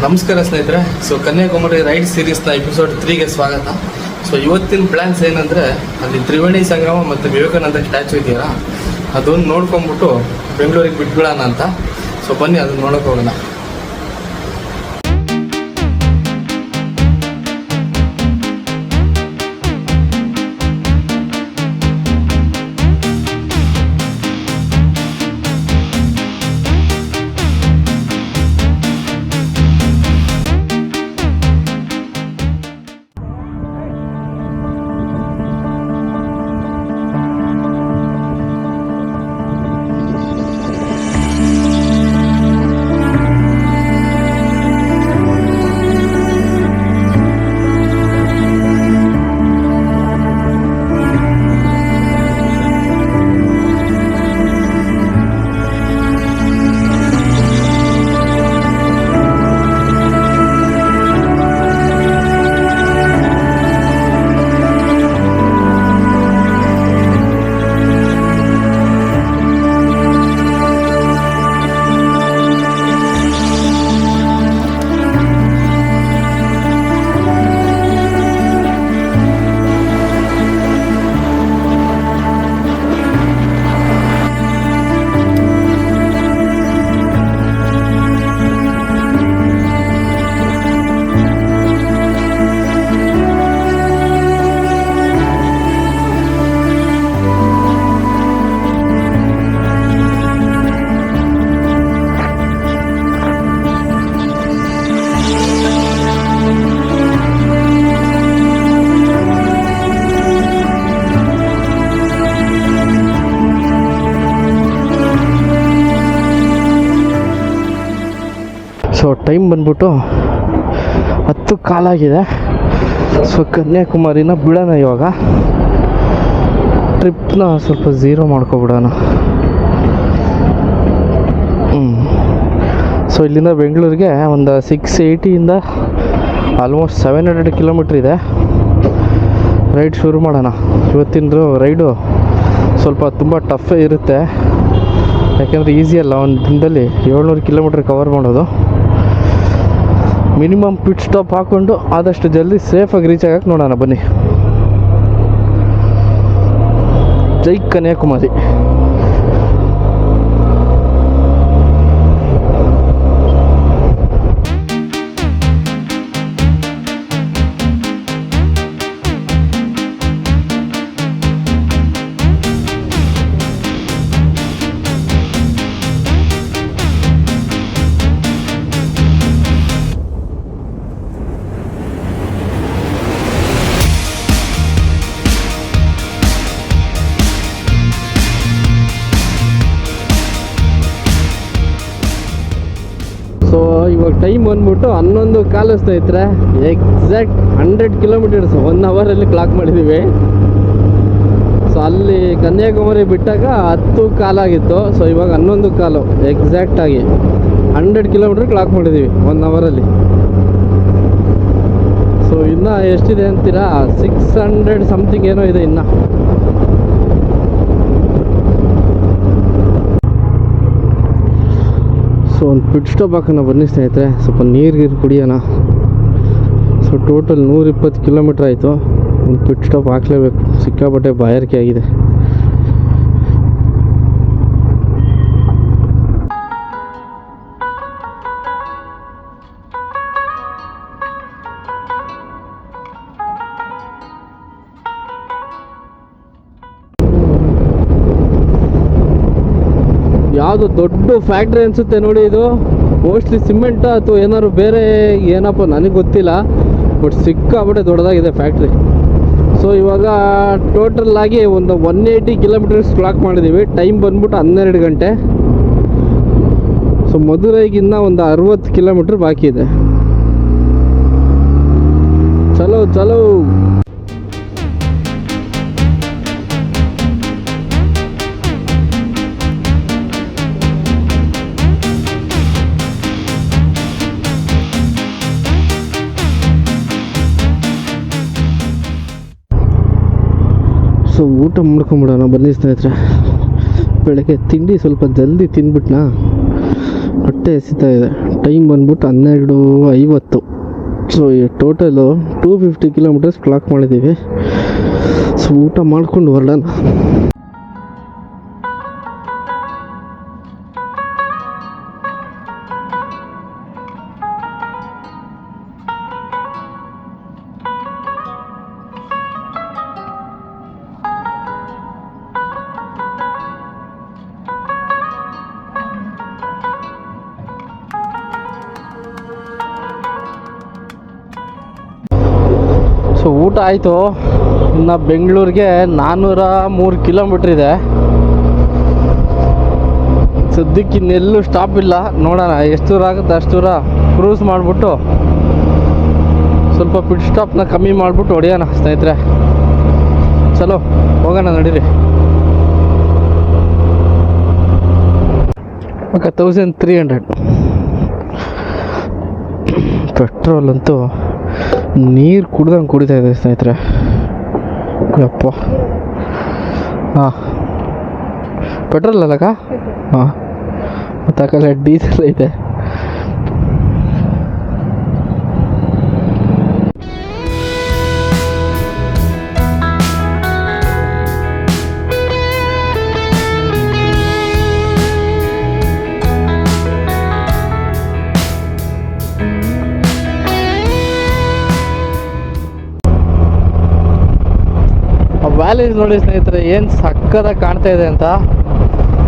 ನಮಸ್ಕಾರ ಸ್ನೇಹಿತರೆ. So Kanyakumari ride ಸೀರೀಸ್ನ episode 3ಗೆ ಸ್ವಾಗತ. ಸೊ ಇವತ್ತಿನ ಪ್ಲ್ಯಾನ್ಸ್ ಏನಂದರೆ, ಅಲ್ಲಿ ತ್ರಿವೇಣಿ ಸಂಗಮ ಮತ್ತು ವಿವೇಕಾನಂದ ಸ್ಟ್ಯಾಚು ಇದೆಯಲ್ಲ, ಅದೊಂದು ನೋಡ್ಕೊಂಬಿಟ್ಟು ಬೆಂಗಳೂರಿಗೆ ಬಿಟ್ಬಿಡೋಣ ಅಂತ. ಸೊ ಬನ್ನಿ ಅದನ್ನು ನೋಡೋಕೆ ಹೋಗೋಣ. ಸೊ ಟೈಮ್ ಬಂದ್ಬಿಟ್ಟು 10 ಕಾಲಾಗಿದೆ. ಸೊ ಕನ್ಯಾಕುಮಾರಿನ ಬಿಡೋಣ ಇವಾಗ. ಟ್ರಿಪ್ನ ಸ್ವಲ್ಪ ಝೀರೋ ಮಾಡ್ಕೊಬಿಡೋಣ. ಸೊ ಇಲ್ಲಿಂದ ಬೆಂಗಳೂರಿಗೆ ಒಂದು 680 ಆಲ್ಮೋಸ್ಟ್ 700 ಕಿಲೋಮೀಟ್ರ್ ಇದೆ. ರೈಡ್ ಶುರು ಮಾಡೋಣ. ಇವತ್ತಿನ ರೈಡು ಸ್ವಲ್ಪ ತುಂಬ ಟಫೇ ಇರುತ್ತೆ, ಯಾಕೆಂದರೆ ಈಸಿ ಅಲ್ಲ ಒಂದು ದಿನದಲ್ಲಿ 700 ಕಿಲೋಮೀಟ್ರ್ ಕವರ್ ಮಾಡೋದು. ಮಿನಿಮಮ್ ಪಿಟ್ ಸ್ಟಾಪ್ ಹಾಕ್ಕೊಂಡು ಆದಷ್ಟು ಜಲ್ದಿ ಸೇಫಾಗಿ ರೀಚ್ ಆಗಕ್ಕೆ ನೋಡೋಣ ಬನ್ನಿ. ಜೈ ಕನ್ಯಾಕುಮಾರಿ. ಸೊ ಇವಾಗ ಟೈಮ್ ಬಂದ್ಬಿಟ್ಟು 11 ಕಾಲು ಸ್ನೇಹಿತರೆ. ಎಕ್ಸಾಕ್ಟ್ 100 ಕಿಲೋಮೀಟರ್ಸ್ 1 ಅವರಲ್ಲಿ ಕ್ಲಾಕ್ ಮಾಡಿದ್ದೀವಿ. ಸೊ ಅಲ್ಲಿ ಕನ್ಯಾಕುಮಾರಿ ಬಿಟ್ಟಾಗ 10 ಕಾಲಾಗಿತ್ತು. ಸೊ ಇವಾಗ 11 ಕಾಲು ಎಕ್ಸಾಕ್ಟಾಗಿ 100 ಕಿಲೋಮೀಟ್ರ್ ಕ್ಲಾಕ್ ಮಾಡಿದ್ದೀವಿ 1 ಅವರಲ್ಲಿ. ಸೊ ಇನ್ನು ಎಷ್ಟಿದೆ ಅಂತೀರಾ? 600 ಸಮಥಿಂಗ್ ಏನೋ ಇದೆ ಇನ್ನು. ಸೊ ಒಂದು ಪಿಟ್ ಸ್ಟಾಪ್ ಹಾಕೋಣ ಬನ್ನಿ ಸ್ನೇಹಿತರೆ. ಸ್ವಲ್ಪ ನೀರು ಕುಡಿಯೋಣ. ಸೊ ಟೋಟಲ್ 120 ಕಿಲೋಮೀಟ್ರ್ ಆಯಿತು. ಒಂದು ಪಿಟ್ ಸ್ಟಾಪ್ ಹಾಕಲೇಬೇಕು, ಸಿಕ್ಕಾಪಟ್ಟೆ ಬಾಯಾರಿಕೆ ಆಗಿದೆ. ಯಾವುದು ದೊಡ್ಡ ಫ್ಯಾಕ್ಟ್ರಿ ಅನಿಸುತ್ತೆ ನೋಡಿ ಇದು. ಮೋಸ್ಟ್ಲಿ ಸಿಮೆಂಟ್ ಅಥವಾ ಏನಾದ್ರು ಬೇರೆ ಏನಪ್ಪ ನನಗೆ ಗೊತ್ತಿಲ್ಲ, ಬಟ್ ಸಿಕ್ಕಾಬಿಟ್ಟೆ ದೊಡ್ಡದಾಗಿದೆ ಫ್ಯಾಕ್ಟ್ರಿ. ಸೊ ಇವಾಗ ಟೋಟಲ್ ಆಗಿ ಒಂದು 180 ಕಿಲೋಮೀಟರ್ಸ್ ಕ್ಲಾಕ್ ಮಾಡಿದ್ದೀವಿ. ಟೈಮ್ ಬಂದ್ಬಿಟ್ಟು 12 ಗಂಟೆ. ಸೊ ಮಧುರೈಗಿನ್ನ ಒಂದು 60 ಕಿಲೋಮೀಟ್ರ್ ಬಾಕಿ ಇದೆ. ಚಲೋ ಚಲೋ. ಸೊ ಊಟ ಮಾಡ್ಕೊಂಬಿಡೋಣ ಬನ್ನಿ ಸ್ನೇಹಿತರೆ. ಬೆಳಗ್ಗೆ ತಿಂಡಿ ಸ್ವಲ್ಪ ಜಲ್ದಿ ತಿಂದ್ಬಿಟ್ನಾ, ಹೊಟ್ಟೆ ಎಸಿತಾ ಇದೆ. ಟೈಮ್ ಬಂದ್ಬಿಟ್ಟು 12:50. ಸೊ ಈ ಟೋಟಲು 250 ಕಿಲೋಮೀಟರ್ಸ್ ಕ್ಲಾಕ್ ಮಾಡಿದ್ದೀವಿ. ಸೊ ಊಟ ಮಾಡ್ಕೊಂಡು ಹೊರಡೋಣ. ಸೊ ಊಟ ಆಯಿತು. ಇನ್ನು ಬೆಂಗಳೂರಿಗೆ 403 ಕಿಲೋಮೀಟ್ರ್ ಇದೆ. ಸದ್ಯಕ್ಕೆ ಇನ್ನೆಲ್ಲೂ ಸ್ಟಾಪ್ ಇಲ್ಲ. ನೋಡೋಣ ಎಷ್ಟು ದೂರ ಆಗುತ್ತೆ ಅಷ್ಟು ದೂರ ಕ್ರೂಸ್ ಮಾಡಿಬಿಟ್ಟು ಸ್ವಲ್ಪ ಪಿಟ್ ಸ್ಟಾಪ್ನ ಕಮ್ಮಿ ಮಾಡಿಬಿಟ್ಟು ಹೊಡೆಯೋಣ ಸ್ನೇಹಿತರೆ. ಚಲೋ ಹೋಗೋಣ ನಡೀರಿ. ಓಕೆ, 1300 ಪೆಟ್ರೋಲ್ ಅಂತೂ ನೀರು ಕುಡ್ದಂಗೆ ಕುಡಿತಾ ಇದೆ ಸ್ನೇಹಿತರೆ. ಯಪ್ಪ, ಹಾಂ ಪೆಟ್ರೋಲ್ ಅಲ್ಲಕ್ಕ? ಹಾಂ, ಮತ್ತು ಆ ಕಡೆ ಡೀಸೆಲ್ ಐತೆ. ವ್ಯಾಲೀಸ್ ನೋಡಿ ಸ್ನೇಹಿತರೆ, ಏನು ಸಕ್ಕದಾಗಿ ಕಾಣ್ತಾ ಇದೆ ಅಂತ.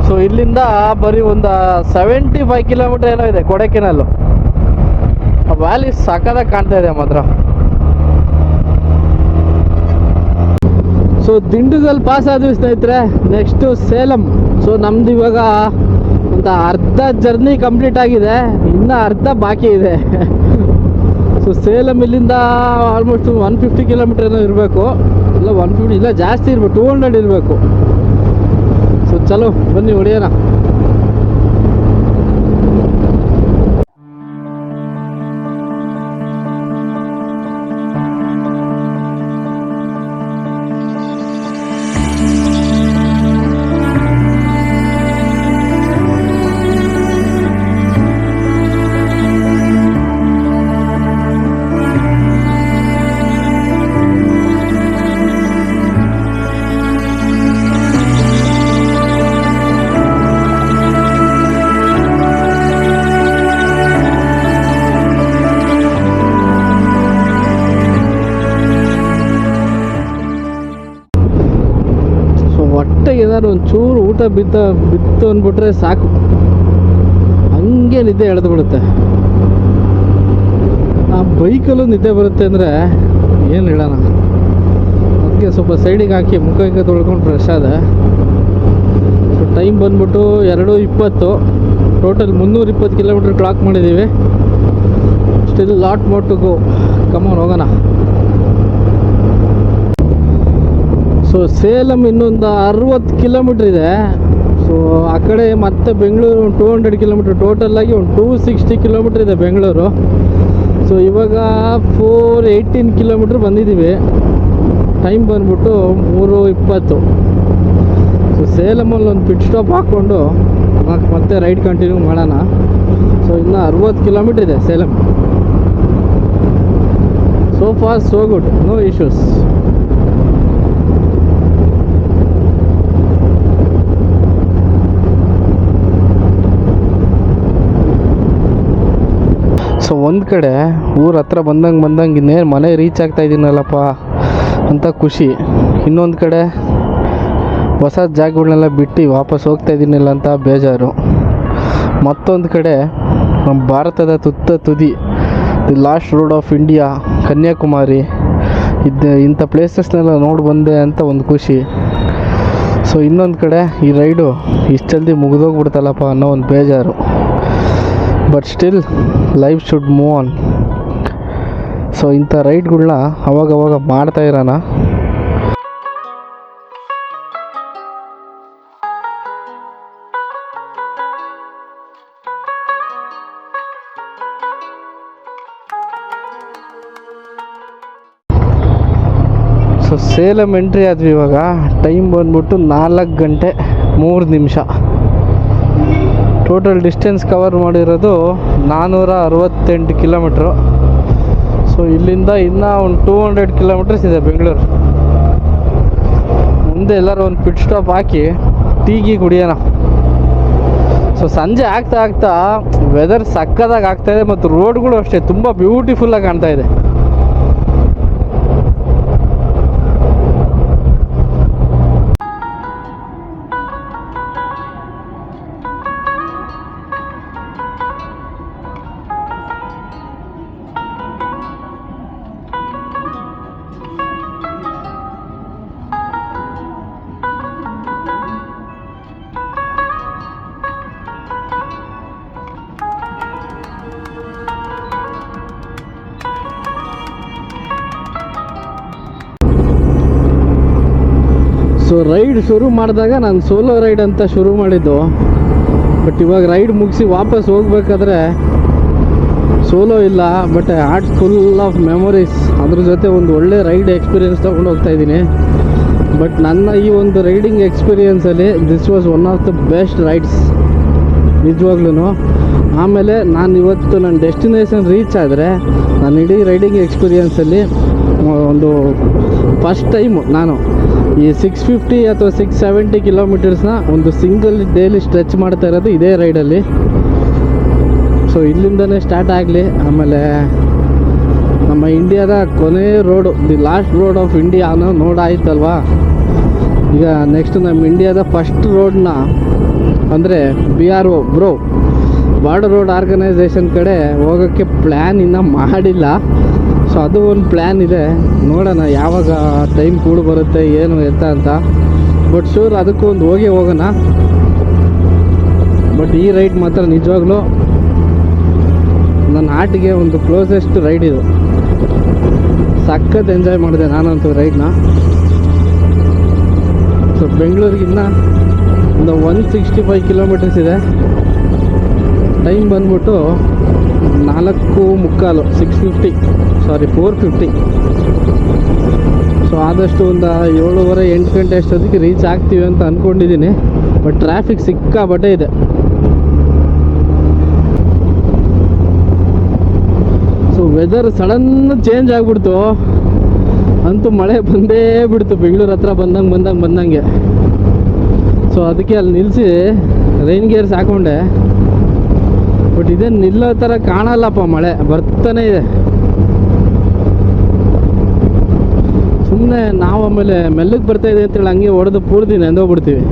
ಸೊ ಇಲ್ಲಿಂದ ಬರೀ ಒಂದು 75 ಕಿಲೋಮೀಟರ್ ಏನೋ ಇದೆ ಕೊಡೈಕೆನಾಲ್. ಆ ವ್ಯಾಲೀಸ್ ಸಕ್ಕದಾಗಿ ಕಾಣ್ತಾ ಇದೆ ಮಾತ್ರ. ಸೊ ದಿಂಡುಗಲ್ ಪಾಸ್ ಆದ್ವಿ ಸ್ನೇಹಿತರೆ. ನೆಕ್ಸ್ಟು ಸೇಲಂ. ಸೊ ನಮ್ದು ಇವಾಗ ಒಂದು ಅರ್ಧ ಜರ್ನಿ ಕಂಪ್ಲೀಟ್ ಆಗಿದೆ, ಇನ್ನೂ ಅರ್ಧ ಬಾಕಿ ಇದೆ. ಸೊ ಸೇಲಂ ಇಲ್ಲಿಂದ ಆಲ್ಮೋಸ್ಟ್ 150 ಕಿಲೋಮೀಟರ್ ಏನೋ ಇರಬೇಕು. ಇಲ್ಲ 150 ಇಲ್ಲ, ಜಾಸ್ತಿ ಇರ್ಬೇಕು, 200 ಇರಬೇಕು. ಸೊ ಚಲೋ ಬನ್ನಿ ಹೊಡೆಯೋಣ. ಏನಾದ್ರು ಒಂಚೂರು ಊಟ ಬಿತ್ತು ಅಂದ್ಬಿಟ್ರೆ ಸಾಕು, ಹಂಗೆ ನಿದ್ದೆ ಎಳೆದು ಬಿಡುತ್ತೆ. ಆ ಬೈಕಲ್ಲೂ ನಿದ್ದೆ ಬರುತ್ತೆ ಅಂದರೆ ಏನು ಹೇಳೋಣ. ಅದಕ್ಕೆ ಸ್ವಲ್ಪ ಸೈಡಿಗೆ ಹಾಕಿ ಮುಖ ತೊಳ್ಕೊಂಡು ಫ್ರೆಶ್ ಆದೆ. ಸೊ ಟೈಮ್ ಬಂದ್ಬಿಟ್ಟು 2:20. ಟೋಟಲ್ 320 ಕಿಲೋಮೀಟ್ರ್ ಕ್ಲಾಕ್ ಮಾಡಿದ್ದೀವಿ. Still lot more to go. Come on ಹೋಗೋಣ. ಸೊ ಸೇಲಂ ಇನ್ನೊಂದು 60 ಕಿಲೋಮೀಟ್ರ್ ಇದೆ. ಸೊ ಆ ಕಡೆ ಮತ್ತೆ ಬೆಂಗಳೂರು ಒಂದು 200 ಕಿಲೋಮೀಟ್ರ್, ಟೋಟಲಾಗಿ ಒಂದು 260 ಕಿಲೋಮೀಟ್ರ್ ಇದೆ ಬೆಂಗಳೂರು. ಸೊ ಇವಾಗ 418 ಕಿಲೋಮೀಟ್ರ್ ಬಂದಿದ್ದೀವಿ. ಟೈಮ್ ಬಂದ್ಬಿಟ್ಟು 3:20. ಸೊ ಸೇಲಮಲ್ಲಿ ಒಂದು ಪಿಟ್ ಸ್ಟಾಪ್ ಹಾಕ್ಕೊಂಡು ಮತ್ತೆ ರೈಡ್ ಕಂಟಿನ್ಯೂ ಮಾಡೋಣ. ಸೊ ಇನ್ನು 60 ಕಿಲೋಮೀಟ್ರ್ ಇದೆ Salem. So far so good, no issues. So ಒಂದು ಕಡೆ ಊರ ಹತ್ರ ಬಂದಂಗೆ ಇನ್ನೇನು ಮನೆ ರೀಚ್ ಆಗ್ತಾ ಇದ್ದೀನಲ್ಲಪ್ಪ ಅಂತ ಖುಷಿ. ಇನ್ನೊಂದು ಕಡೆ ಹೊಸ ಜಾಗಗಳನ್ನೆಲ್ಲ ಬಿಟ್ಟು ವಾಪಸ್ ಹೋಗ್ತಾ ಇದ್ದೀನಿಲ್ಲ ಅಂತ ಬೇಜಾರು. ಮತ್ತೊಂದು ಕಡೆ ನಮ್ಮ ಭಾರತದ ತುದಿ, the last road of India, Kanyakumari, ಇಂಥ ಪ್ಲೇಸಸ್ನೆಲ್ಲ ನೋಡಿ ಬಂದೆ ಅಂತ ಒಂದು ಖುಷಿ. ಸೊ ಇನ್ನೊಂದು ಕಡೆ ಈ ರೈಡು ಇಷ್ಟು ಜಲ್ದಿ ಮುಗಿದೋಗ್ಬಿಡ್ತಲ್ಲಪ್ಪ ಅನ್ನೋ ಒಂದು ಬೇಜಾರು. But still life should move on. So ಇಂಥ ರೈಡ್ಗಳನ್ನ ಅವಾಗವಾಗ ಮಾಡ್ತಾ ಇರೋಣ. ಸೊ ಸೇಲಂ ಎಂಟ್ರಿ ಆದ್ವಿ. ಇವಾಗ ಟೈಮ್ ಬಂದ್ಬಿಟ್ಟು 4 ಗಂಟೆ 3 ನಿಮಿಷ. ಟೋಟಲ್ ಡಿಸ್ಟೆನ್ಸ್ ಕವರ್ ಮಾಡಿರೋದು 468 ಕಿಲೋಮೀಟ್ರು. ಸೊ ಇಲ್ಲಿಂದ ಇನ್ನೂ ಒಂದು 200 ಕಿಲೋಮೀಟರ್ಸ್ ಇದೆ ಬೆಂಗಳೂರು. ಮುಂದೆ ಎಲ್ಲರೂ ಒಂದು ಪಿಟ್ ಸ್ಟಾಪ್ ಹಾಕಿ ಟೀಗಿ ಕುಡಿಯೋಣ. ಸೊ ಸಂಜೆ ಆಗ್ತಾ ಆಗ್ತಾ ವೆದರ್ ಸಕ್ಕದಾಗಿ ಆಗ್ತಾಯಿದೆ ಮತ್ತು ರೋಡ್ಗಳು ಅಷ್ಟೇ ತುಂಬ ಬ್ಯೂಟಿಫುಲ್ಲಾಗಿ ಕಾಣ್ತಾ ಇದೆ. ಸೊ ರೈಡ್ ಶುರು ಮಾಡಿದಾಗ ನಾನು ಸೋಲೋ ರೈಡ್ ಅಂತ ಶುರು ಮಾಡಿದ್ದು. ಬಟ್ ಇವಾಗ ರೈಡ್ ಮುಗಿಸಿ ವಾಪಸ್ ಹೋಗ್ಬೇಕಾದ್ರೆ ಸೋಲೋ ಇಲ್ಲ, but heart full of memories. ಅದ್ರ ಜೊತೆ ಒಂದು ಒಳ್ಳೆ ರೈಡ್ ಎಕ್ಸ್ಪೀರಿಯೆನ್ಸ್ ತೊಗೊಂಡು ಹೋಗ್ತಾ ಇದ್ದೀನಿ. ಬಟ್ ನನ್ನ ಈ ಒಂದು ರೈಡಿಂಗ್ ಎಕ್ಸ್ಪೀರಿಯೆನ್ಸಲ್ಲಿ this was one of the best rides ನಿಜವಾಗ್ಲೂ. ಆಮೇಲೆ ನಾನು ಇವತ್ತು ನನ್ನ ಡೆಸ್ಟಿನೇಷನ್ ರೀಚ್ ಆದರೆ ನಾನು ಇಡೀ ರೈಡಿಂಗ್ ಎಕ್ಸ್ಪೀರಿಯೆನ್ಸಲ್ಲಿ ಒಂದು ಫಸ್ಟ್ ಟೈಮು ನಾನು ಈ 650 ಅಥವಾ 670 ಕಿಲೋಮೀಟರ್ಸ್ನ ಒಂದು ಸಿಂಗಲ್ ಡೇಲಿ ಸ್ಟ್ರೆಚ್ ಮಾಡ್ತಾ ಇರೋದು ಇದೇ ರೈಡಲ್ಲಿ. ಸೊ ಇಲ್ಲಿಂದನೇ ಸ್ಟಾರ್ಟ್ ಆಗಲಿ. ಆಮೇಲೆ ನಮ್ಮ ಇಂಡಿಯಾದ ಕೊನೆ road, the last road of India ಅನ್ನೋ ನೋಡಾಯ್ತಲ್ವಾ. ಈಗ ನೆಕ್ಸ್ಟ್ ನಮ್ಮ ಇಂಡಿಯಾದ ಫಸ್ಟ್ ರೋಡ್ನ ಅಂದರೆ BRO ಬಾರ್ಡರ್ ರೋಡ್ ಆರ್ಗನೈಸೇಷನ್ ಕಡೆ ಹೋಗೋಕ್ಕೆ ಪ್ಲ್ಯಾನ್ ಇನ್ನೂ ಮಾಡಿಲ್ಲ. ಸೊ ಅದು ಒಂದು ಪ್ಲ್ಯಾನ್ ಇದೆ, ನೋಡೋಣ ಯಾವಾಗ ಟೈಮ್ ಕೂಡ ಬರುತ್ತೆ ಏನು ಎತ್ತ ಅಂತ. ಬಟ್ ಶೂರ್ ಅದಕ್ಕೂ ಒಂದು ಹೋಗೋಣ. ಬಟ್ ಈ ರೈಡ್ ಮಾತ್ರ ನಿಜವಾಗ್ಲೂ ನನ್ನ ಆರ್ಟಿಗೆ ಒಂದು ಕ್ಲೋಸೆಸ್ಟ್ ರೈಡ್ ಇದು. ಸಖತ್ ಎಂಜಾಯ್ ಮಾಡಿದೆ ನಾನಂತೂ ರೈಡ್ನ. ಸೊ ಬೆಂಗಳೂರಿಗಿನ್ನ ಒಂದು 165 ಕಿಲೋಮೀಟರ್ಸ್ ಇದೆ. ಟೈಮ್ ಬಂದ್ಬಿಟ್ಟು 4:45 4:50. ಸೊ ಆದಷ್ಟು ಒಂದು 7:30-8 ಗಂಟೆ ಅಷ್ಟೊತ್ತಿಗೆ ರೀಚ್ ಆಗ್ತೀವಿ ಅಂತ ಅಂದ್ಕೊಂಡಿದ್ದೀನಿ. ಬಟ್ ಟ್ರಾಫಿಕ್ ಸಿಕ್ಕಾಪಟ್ಟೆ ಇದೆ. ಸೊ ವೆದರ್ ಸಡನ್ ಚೇಂಜ್ ಆಗಿಬಿಡ್ತು, ಅಂತೂ ಮಳೆ ಬಂದೇ ಬಿಡ್ತು ಬೆಂಗಳೂರು ಹತ್ರ ಬಂದಂಗೆ. ಸೊ ಅದಕ್ಕೆ ಅಲ್ಲಿ ನಿಲ್ಲಿಸಿ ರೈನ್ ಗೇರ್ಸ್ ಹಾಕೊಂಡೆ. ಬಟ್ ಇದೇನು ನಿಲ್ಲೋ ಥರ ಕಾಣಲ್ಲಪ್ಪ, ಮಳೆ ಬರ್ತಾನೆ ಇದೆ. ಸುಮ್ಮನೆ ನಾವು ಆಮೇಲೆ ಮೆಲ್ಲಕ್ಕೆ ಬರ್ತಾಯಿದೆ ಅಂತೇಳಿ ಹಂಗೆ ಹೊಡೆದು ಪೂರ್ತಿ ನೆಂದೋಗ್ಬಿಡ್ತೀವಿ.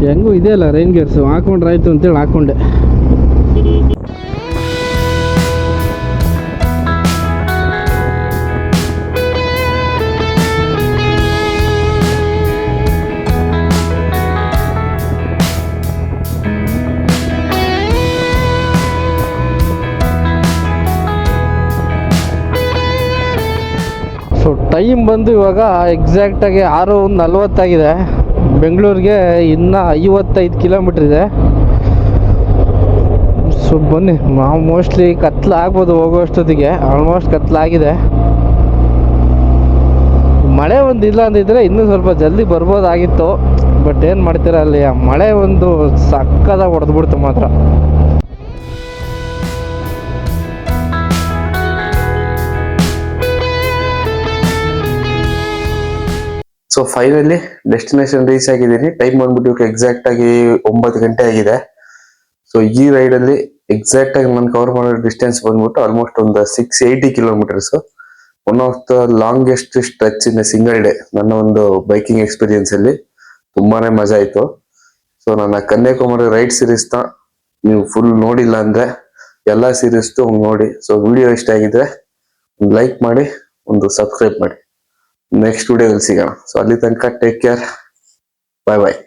ಹೆಂಗೂ ಇದೆಯಲ್ಲ ರೈನ್ ಗೇರ್ಸು, ಹಾಕೊಂಡ್ರೆ ಆಯಿತು ಅಂತೇಳಿ ಹಾಕ್ಕೊಂಡೆ. ಸೊ ಟೈಮ್ ಬಂದು ಇವಾಗ ಎಕ್ಸಾಕ್ಟಾಗಿ 6:40 ಆಗಿದೆ. ಬೆಂಗಳೂರಿಗೆ ಇನ್ನೂ 55 ಕಿಲೋಮೀಟ್ರ್ ಇದೆ. ಸೊ ಬನ್ನಿ, ನಾವು ಮೋಸ್ಟ್ಲಿ ಕತ್ಲಾಗ್ಬೋದು ಹೋಗೋಷ್ಟೊತ್ತಿಗೆ. ಆಲ್ಮೋಸ್ಟ್ ಕತ್ಲಾಗಿದೆ. ಮಳೆ ಒಂದು ಇಲ್ಲ ಅಂದಿದ್ರೆ ಇನ್ನೂ ಸ್ವಲ್ಪ ಜಲ್ದಿ ಬರ್ಬೋದಾಗಿತ್ತು. ಬಟ್ ಏನು ಮಾಡ್ತೀರ, ಅಲ್ಲಿ ಆ ಮಳೆ ಒಂದು ಸಕ್ಕದಾಗಿ ಹೊಡೆದ್ಬಿಡ್ತು ಮಾತ್ರ. ಸೊ ಫೈನಲಿ ಡೆಸ್ಟಿನೇಷನ್ ರೀಚ್ ಆಗಿದ್ದೀನಿ. ಟೈಮ್ ಬಂದ್ಬಿಟ್ಟು ಎಕ್ಸಾಕ್ಟ್ ಆಗಿ 9 ಗಂಟೆ ಆಗಿದೆ. ಸೊ ಈ ರೈಡ್ ಅಲ್ಲಿ ಎಕ್ಸಾಕ್ಟ್ ಆಗಿ ನಾನು ಕವರ್ ಮಾಡೋ ಡಿಸ್ಟೆನ್ಸ್ ಬಂದ್ಬಿಟ್ಟು ಆಲ್ಮೋಸ್ಟ್ ಒಂದು 680 kilometres. One of the longest stretch in single day ನನ್ನ ಒಂದು ಬೈಕಿಂಗ್ ಎಕ್ಸ್ಪೀರಿಯನ್ಸ್ ಅಲ್ಲಿ. ತುಂಬಾನೇ ಮಜಾ ಆಯ್ತು. ಸೊ ನನ್ನ ಕನ್ಯಾಕುಮಾರಿ ರೈಡ್ ಸೀರೀಸ್ ನ ನೀವು ಫುಲ್ ನೋಡಿಲ್ಲ ಅಂದ್ರೆ ಎಲ್ಲಾ ಸೀರೀಸ್ ನೋಡಿ. ಸೊ ವಿಡಿಯೋ ಇಷ್ಟ ಆಗಿದ್ರೆ ಒಂದು ಲೈಕ್ ಮಾಡಿ, ಒಂದು ಸಬ್ಸ್ಕ್ರೈಬ್ ಮಾಡಿ. ನೆಕ್ಸ್ಟ್ ವಿಡಿಯೋದಲ್ಲಿ ಸಿಗೋಣ. ಸೊ ಅಲ್ಲಿ ತನಕ ಟೇಕ್ ಕೇರ್, ಬಾಯ್ ಬಾಯ್.